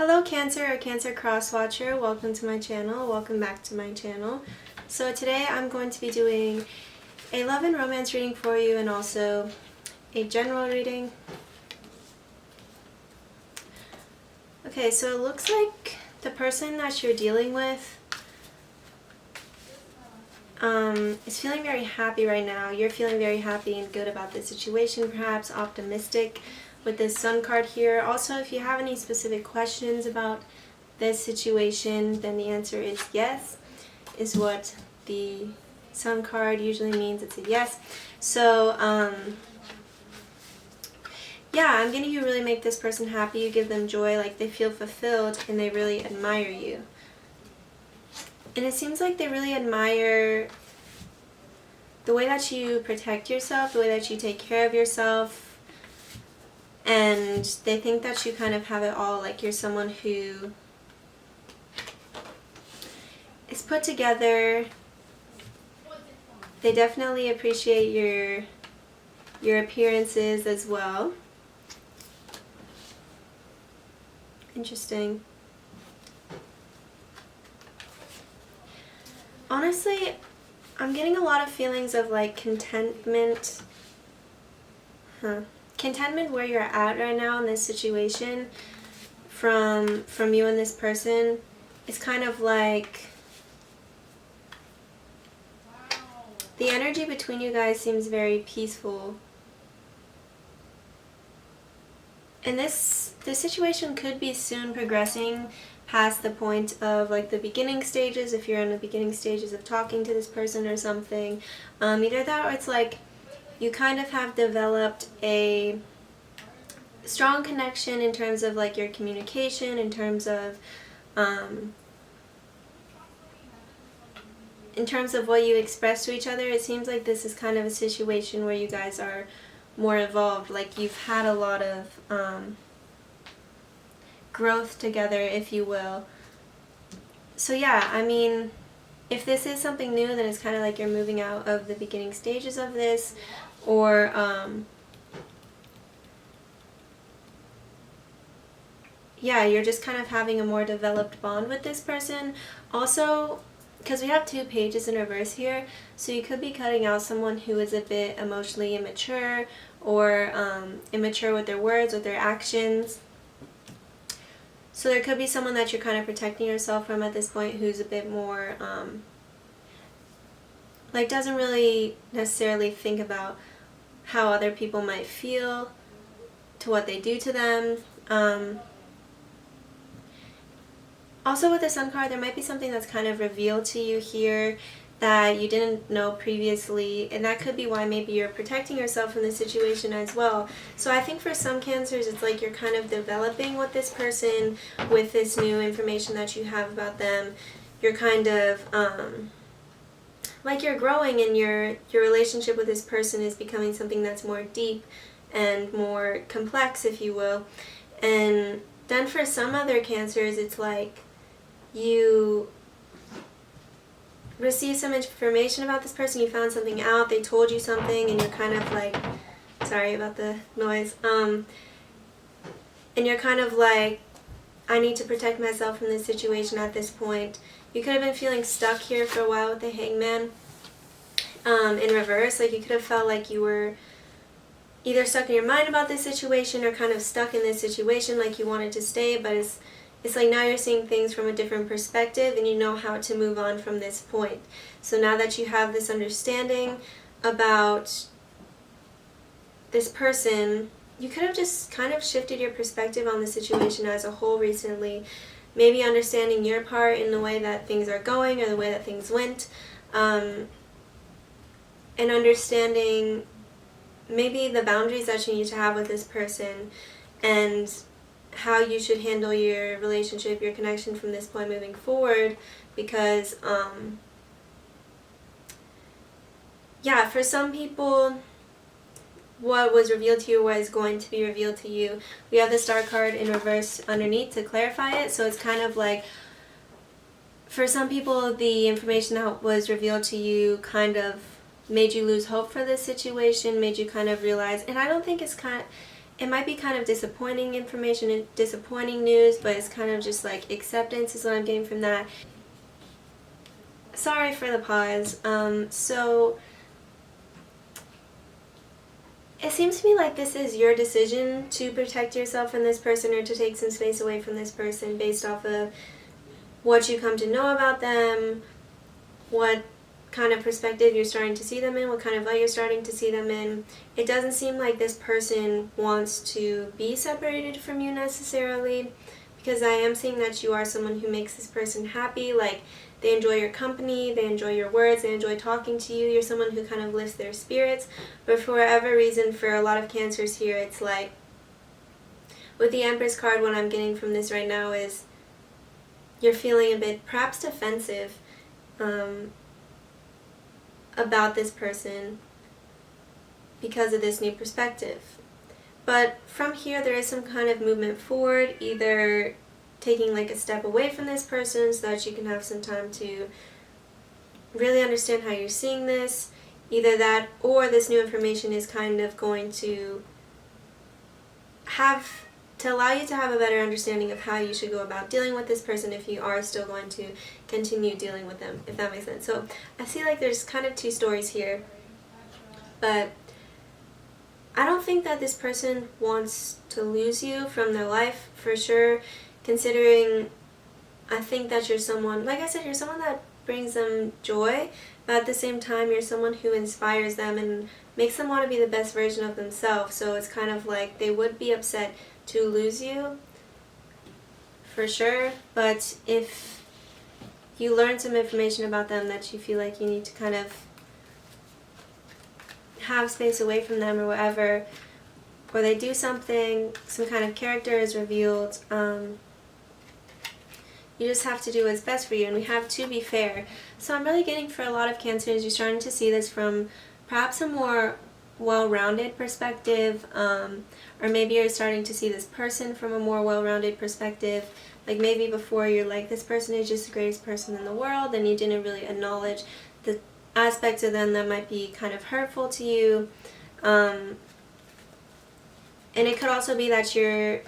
Hello Cancer or Cancer Cross Watcher, welcome to my channel, welcome back to my channel. So today I'm going to be doing a love and romance reading for you and also a general reading. Okay, so it looks like the person that you're dealing with is feeling very happy right now. You're feeling very happy and good about the situation, perhaps optimistic with this Sun card here. Also, if you have any specific questions about this situation, then the answer is yes, is what the Sun card usually means. It's a yes. So, yeah, I'm getting you really make this person happy. You give them joy, like they feel fulfilled and they really admire you. And it seems like they really admire the way that you protect yourself, the way that you take care of yourself, and they think that you kind of have it all, like you're someone who is put together. They definitely appreciate your appearances as well. Interesting. Honestly, I'm getting a lot of feelings of like contentment. Contentment where you're at right now in this situation from you and this person. It's kind of like the energy between you guys seems very peaceful. And this situation could be soon progressing past the point of like the beginning stages, if you're in the beginning stages of talking to this person or something. Either that or it's like you kind of have developed a strong connection in terms of like your communication, in terms of what you express to each other. It seems like this is kind of a situation where you guys are more evolved, like you've had a lot of growth together, if you will. So yeah, I mean, if this is something new, then it's kind of like you're moving out of the beginning stages of this, or yeah, you're just kind of having a more developed bond with this person. Also, because we have 2 pages in reverse here, so you could be cutting out someone who is a bit emotionally immature or immature with their words, with their actions. So there could be someone that you're kind of protecting yourself from at this point who's a bit more, like doesn't really necessarily think about how other people might feel to what they do to them. Also with the Sun card, there might be something that's kind of revealed to you here that you didn't know previously, and that could be why maybe you're protecting yourself from the situation as well. So I think for some Cancers, it's like you're kind of developing with this person with this new information that you have about them. You're kind of like you're growing, and your relationship with this person is becoming something that's more deep and more complex, if you will. And then for some other Cancers, it's like you receive some information about this person, you found something out, they told you something, and you're kind of like, sorry about the noise, and you're kind of like, I need to protect myself from this situation at this point. You could have been feeling stuck here for a while with the Hangman in reverse. Like you could have felt like you were either stuck in your mind about this situation or kind of stuck in this situation, like you wanted to stay, but it's like now you're seeing things from a different perspective and you know how to move on from this point. So now that you have this understanding about this person, you could have just kind of shifted your perspective on the situation as a whole recently. Maybe understanding your part in the way that things are going or the way that things went, and understanding maybe the boundaries that you need to have with this person and how you should handle your relationship, your connection from this point moving forward. Because yeah, for some people what was revealed to you was going to be revealed to you. We have the Star card in reverse underneath to clarify it, so it's kind of like for some people the information that was revealed to you kind of made you lose hope for this situation, made you kind of realize, and I don't think it might be kind of disappointing information and disappointing news, but it's kind of just like acceptance is what I'm getting from that. Sorry for the pause. So it seems to me like this is your decision to protect yourself from this person or to take some space away from this person based off of what you come to know about them, what kind of perspective you're starting to see them in, what kind of light you're starting to see them in. It doesn't seem like this person wants to be separated from you necessarily, because I am seeing that you are someone who makes this person happy. Like, they enjoy your company, they enjoy your words, they enjoy talking to you. You're someone who kind of lifts their spirits. But for whatever reason, for a lot of Cancers here, it's like, with the Empress card, what I'm getting from this right now is you're feeling a bit perhaps defensive about this person because of this new perspective. But from here, there is some kind of movement forward, either taking like a step away from this person so that you can have some time to really understand how you're seeing this. Either that, or this new information is kind of going to allow you to have a better understanding of how you should go about dealing with this person if you are still going to continue dealing with them, if that makes sense. So I see like there's kind of two stories here, but I don't think that this person wants to lose you from their life for sure, considering I think that you're someone, like I said, you're someone that brings them joy, but at the same time you're someone who inspires them and makes them want to be the best version of themselves. So it's kind of like they would be upset to lose you for sure, but if you learn some information about them that you feel like you need to kind of have space away from them or whatever, or they do something, some kind of character is revealed, you just have to do what's best for you, and we have to be fair. So I'm really getting for a lot of Cancers, you're starting to see this from perhaps a more well-rounded perspective, or maybe you're starting to see this person from a more well-rounded perspective. Like maybe before you're like, this person is just the greatest person in the world, and you didn't really acknowledge the aspects of them that might be kind of hurtful to you. And it could also be that you're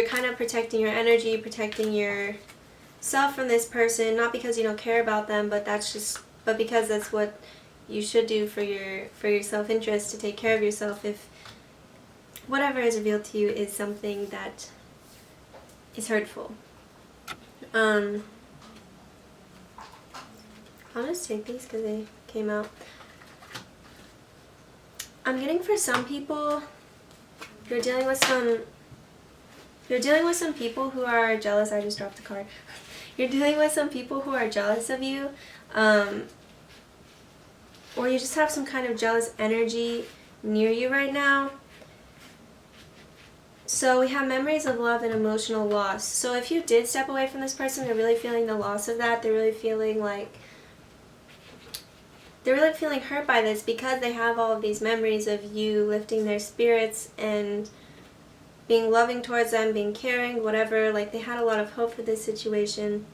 kind of protecting your energy, protecting yourself from this person, not because you don't care about them, but because that's what you should do for your self-interest, to take care of yourself if whatever is revealed to you is something that is hurtful. I'll just take these because they came out. I'm getting for some people, you're dealing with some people who are jealous. I just dropped the card. You're dealing with some people who are jealous of you, or you just have some kind of jealous energy near you right now. So we have memories of love and emotional loss. So if you did step away from this person, they're really feeling the loss of that. They're really feeling hurt by this because they have all of these memories of you lifting their spirits and being loving towards them, being caring, whatever. Like, they had a lot of hope for this situation.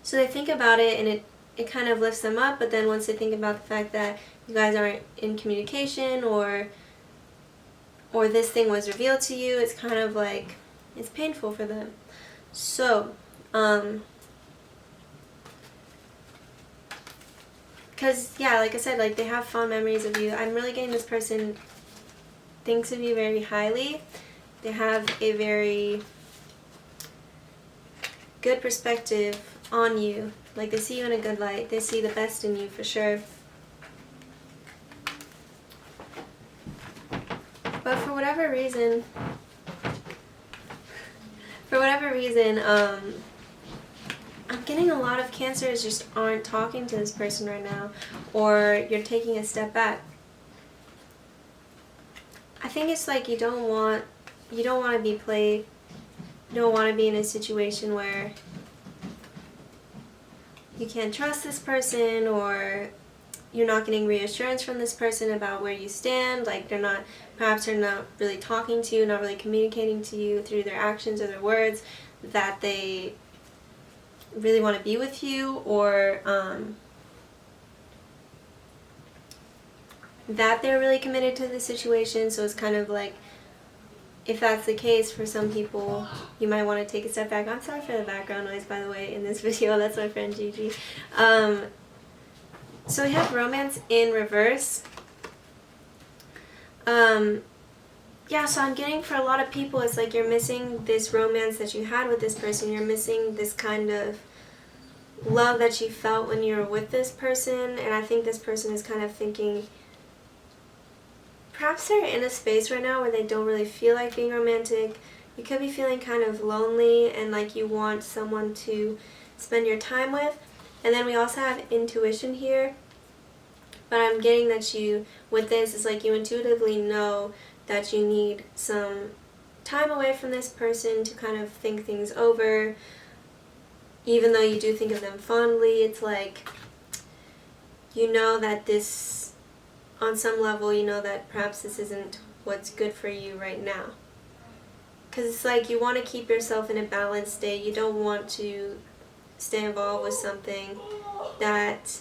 So they think about it, and it kind of lifts them up, but then once they think about the fact that you guys aren't in communication, or this thing was revealed to you, it's kind of like, it's painful for them. So, because, yeah, like I said, like, they have fond memories of you. I'm really getting this person thinks of you very highly. They have a very good perspective on you. Like, they see you in a good light. They see the best in you for sure. But for whatever reason, I'm getting a lot of Cancers just aren't talking to this person right now, or you're taking a step back. I think it's like you don't want to be played. You don't want to be in a situation where you can't trust this person, or you're not getting reassurance from this person about where you stand. Like, they're not really talking to you, not really communicating to you through their actions or their words that they really want to be with you, or that they're really committed to the situation. So it's kind of like, if that's the case for some people, you might want to take a step back. I'm sorry for the background noise, by the way, in this video. That's my friend Gigi. So we have romance in reverse. Yeah, so I'm getting for a lot of people, it's like you're missing this romance that you had with this person. You're missing this kind of love that you felt when you were with this person. And I think this person is kind of thinking, perhaps they're in a space right now where they don't really feel like being romantic. You could be feeling kind of lonely and like you want someone to spend your time with. And then we also have intuition here. But I'm getting that you, with this, it's like you intuitively know that you need some time away from this person to kind of think things over. Even though you do think of them fondly, it's like you know that this, on some level, you know that perhaps this isn't what's good for you right now. Because it's like you want to keep yourself in a balanced state. You don't want to stay involved with something that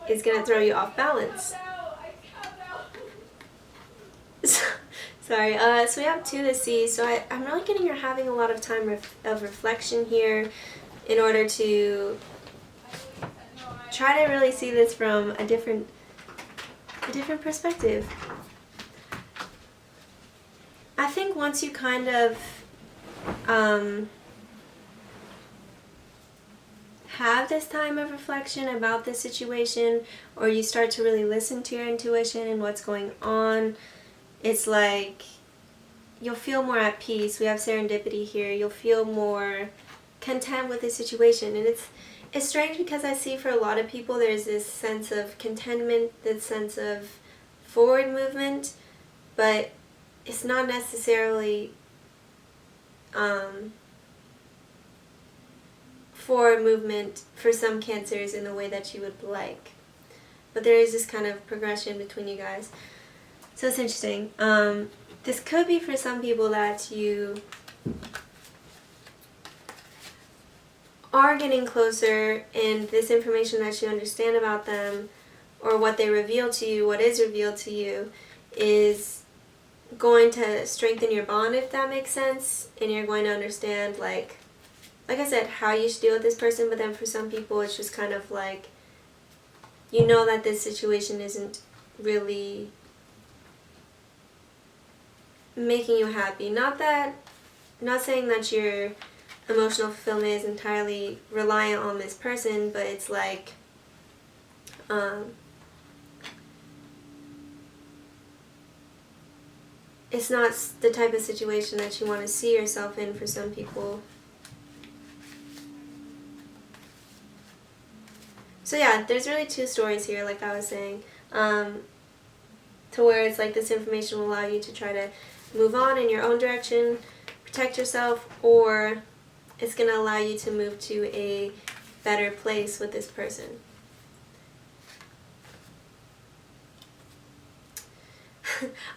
is going to throw you off balance. Sorry, so we have 2 to see. So I'm really getting you're having a lot of time of reflection here in order to try to really see this from a different perspective. I think once you kind of have this time of reflection about the situation, or you start to really listen to your intuition and what's going on, it's like you'll feel more at peace. We have serendipity here. You'll feel more content with the situation. And it's strange because I see for a lot of people there's this sense of contentment, this sense of forward movement, but it's not necessarily forward movement for some Cancers in the way that you would like. But there is this kind of progression between you guys. So it's interesting. This could be for some people that you are getting closer, and this information that you understand about them, or what they reveal to you, what is revealed to you, is going to strengthen your bond, if that makes sense. And you're going to understand, like I said, how you should deal with this person. But then for some people, it's just kind of like, you know that this situation isn't really making you happy. Not saying that your emotional fulfillment is entirely reliant on this person, but it's like it's not the type of situation that you want to see yourself in for some people. So yeah, there's really 2 stories here, like I was saying, to where it's like this information will allow you to try to move on in your own direction, protect yourself, or it's going to allow you to move to a better place with this person.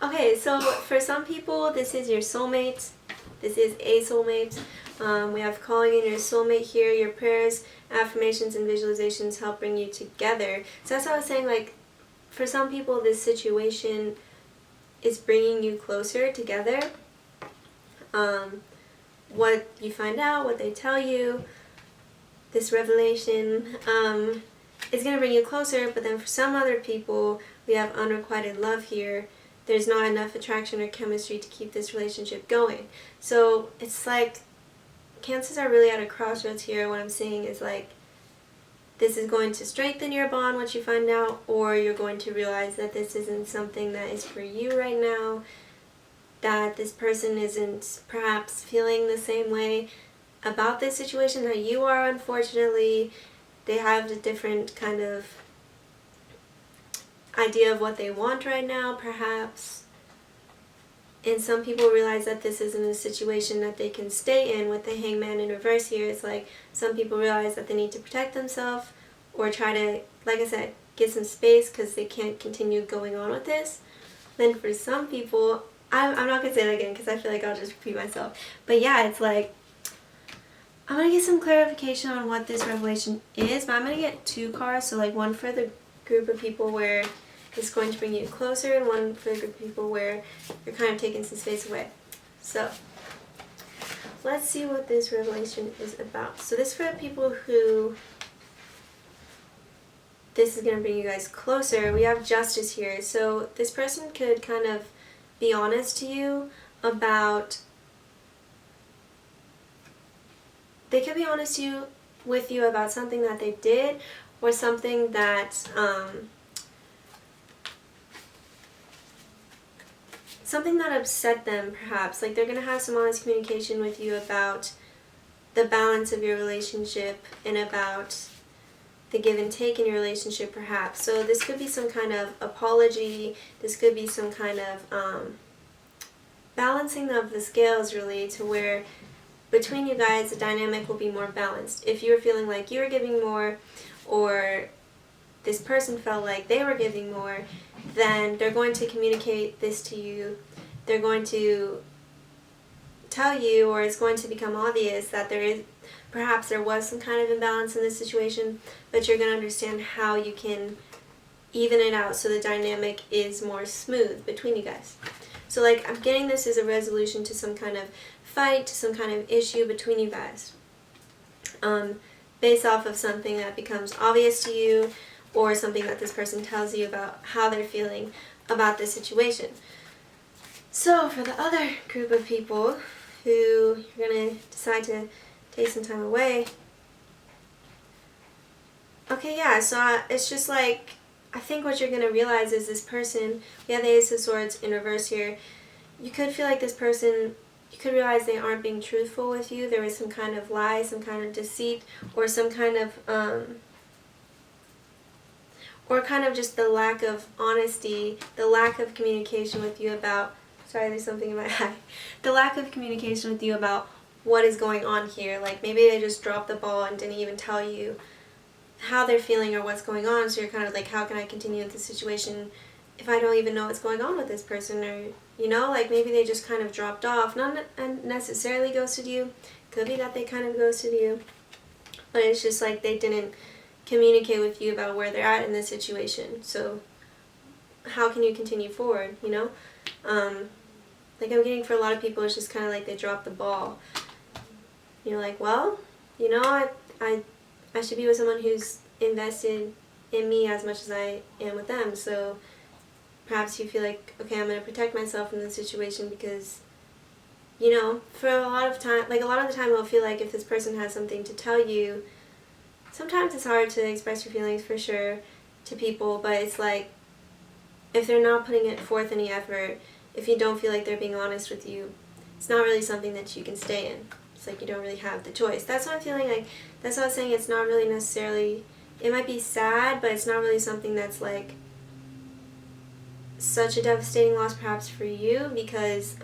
Okay, so for some people, this is your soulmate. This is a soulmate. We have calling in your soulmate here. Your prayers, affirmations, and visualizations help bring you together. So that's what I was saying, like, for some people, this situation is bringing you closer together. What you find out, what they tell you, this revelation is going to bring you closer. But then for some other people, we have unrequited love here. There's not enough attraction or chemistry to keep this relationship going. So it's like Cancers are really at a crossroads here. What I'm saying is, like, this is going to strengthen your bond once you find out, or you're going to realize that this isn't something that is for you right now, that this person isn't perhaps feeling the same way about this situation that you are, unfortunately. They have a different kind of idea of what they want right now, perhaps. And some people realize that this isn't a situation that they can stay in. With the Hangman in reverse here, it's like some people realize that they need to protect themselves or try to, like I said, get some space because they can't continue going on with this. Then for some people, I'm not going to say that again because I feel like I'll just repeat myself. But yeah, it's like, I'm going to get some clarification on what this revelation is, but I'm going to get 2 cards. So like one for the group of people where is going to bring you closer, and one for a group of people where you're kind of taking some space away. So let's see what this revelation is about. So this for people who this is going to bring you guys closer. We have justice here. So this person could kind of be honest to you about, they could be honest with you about something that they did, or something that something that upset them, perhaps. Like, they're going to have some honest communication with you about the balance of your relationship and about the give and take in your relationship, perhaps. So this could be some kind of apology. This could be some kind of balancing of the scales, really, to where between you guys the dynamic will be more balanced. If you're feeling like you were giving more, or this person felt like they were giving more, then they're going to communicate this to you. They're going to tell you, or it's going to become obvious that perhaps there was some kind of imbalance in this situation, but you're going to understand how you can even it out so the dynamic is more smooth between you guys. So, like, I'm getting this as a resolution to some kind of fight, to some kind of issue between you guys, based off of something that becomes obvious to you, or something that this person tells you about how they're feeling about this situation. So for the other group of people who you're going to decide to take some time away, okay, yeah, so it's just like, I think what you're going to realize is this person, we have the Ace of Swords in reverse here, you could feel like this person, you could realize they aren't being truthful with you. There was some kind of lie, some kind of deceit, or some kind of, or kind of just the lack of honesty, the lack of communication with you about, sorry, there's something in my eye, the lack of communication with you about what is going on here. Like, maybe they just dropped the ball and didn't even tell you how they're feeling or what's going on, so you're kind of like, how can I continue with this situation if I don't even know what's going on with this person? Or, you know, like, maybe they just kind of dropped off, not necessarily ghosted you, could be that they kind of ghosted you, but it's just like they didn't communicate with you about where they're at in this situation. So how can you continue forward, you know? Like, I'm getting for a lot of people, it's just kind of like they dropped the ball. You're like, well, you know, I should be with someone who's invested in me as much as I am with them. So perhaps you feel like, okay, I'm going to protect myself from this situation because, you know, for a lot of time, like, a lot of the time it'll feel like if this person has something to tell you, sometimes it's hard to express your feelings, for sure, to people, but it's like, if they're not putting it forth any effort, if you don't feel like they're being honest with you, it's not really something that you can stay in. It's like you don't really have the choice. That's what I'm feeling like. That's what I was saying. It's not really necessarily, it might be sad, but it's not really something that's like such a devastating loss perhaps for you, because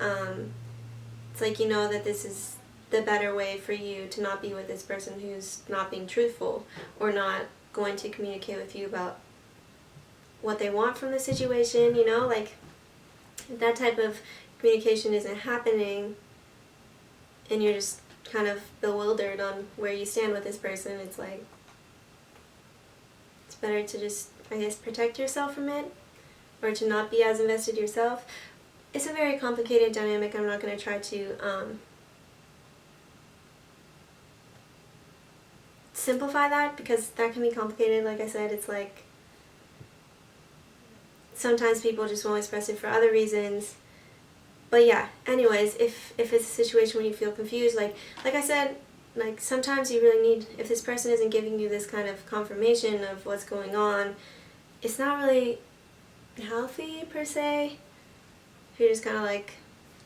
it's like, you know that this is the better way for you to not be with this person who's not being truthful or not going to communicate with you about what they want from the situation, you know? Like, if that type of communication isn't happening and you're just kind of bewildered on where you stand with this person, it's like, it's better to just, I guess, protect yourself from it, or to not be as invested yourself. It's a very complicated dynamic. I'm not going to try to simplify that, because that can be complicated. Like I said, it's like sometimes people just won't express it for other reasons. But yeah, anyways, if it's a situation where you feel confused, like I said, like, sometimes you really need, if this person isn't giving you this kind of confirmation of what's going on, it's not really healthy per se. If you're just kind of like,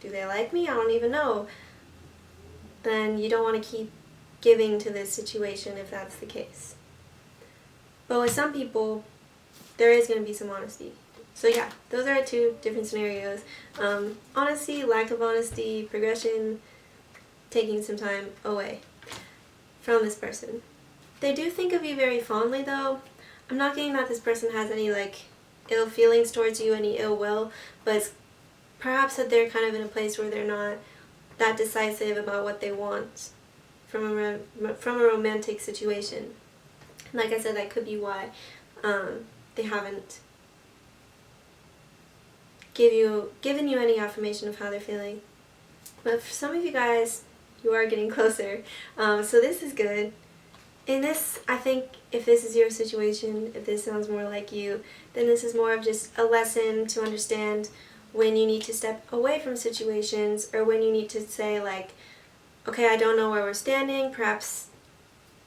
do they like me? I don't even know. Then you don't want to keep giving to this situation if that's the case. But with some people, there is going to be some honesty. So yeah, those are two different scenarios. Honesty, lack of honesty, progression, taking some time away from this person. They do think of you very fondly, though. I'm not getting that this person has any, like, ill feelings towards you, any ill will, but it's perhaps that they're kind of in a place where they're not that decisive about what they want from a romantic situation. Like I said, that could be why they haven't given you any affirmation of how they're feeling. But for some of you guys, you are getting closer. So this is good. In this, I think if this is your situation, if this sounds more like you, then this is more of just a lesson to understand when you need to step away from situations, or when you need to say like, okay, I don't know where we're standing, perhaps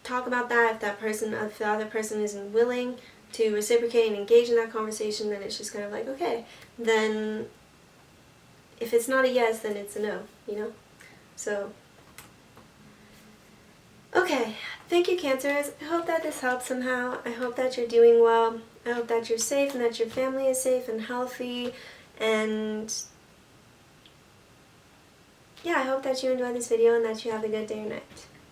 talk about that. If the other person isn't willing to reciprocate and engage in that conversation, then it's just kind of like, okay, then if it's not a yes, then it's a no, you know? So, okay, thank you, Cancers. I hope that this helps somehow. I hope that you're doing well. I hope that you're safe and that your family is safe and healthy. And yeah, I hope that you enjoyed this video and that you have a good day or night.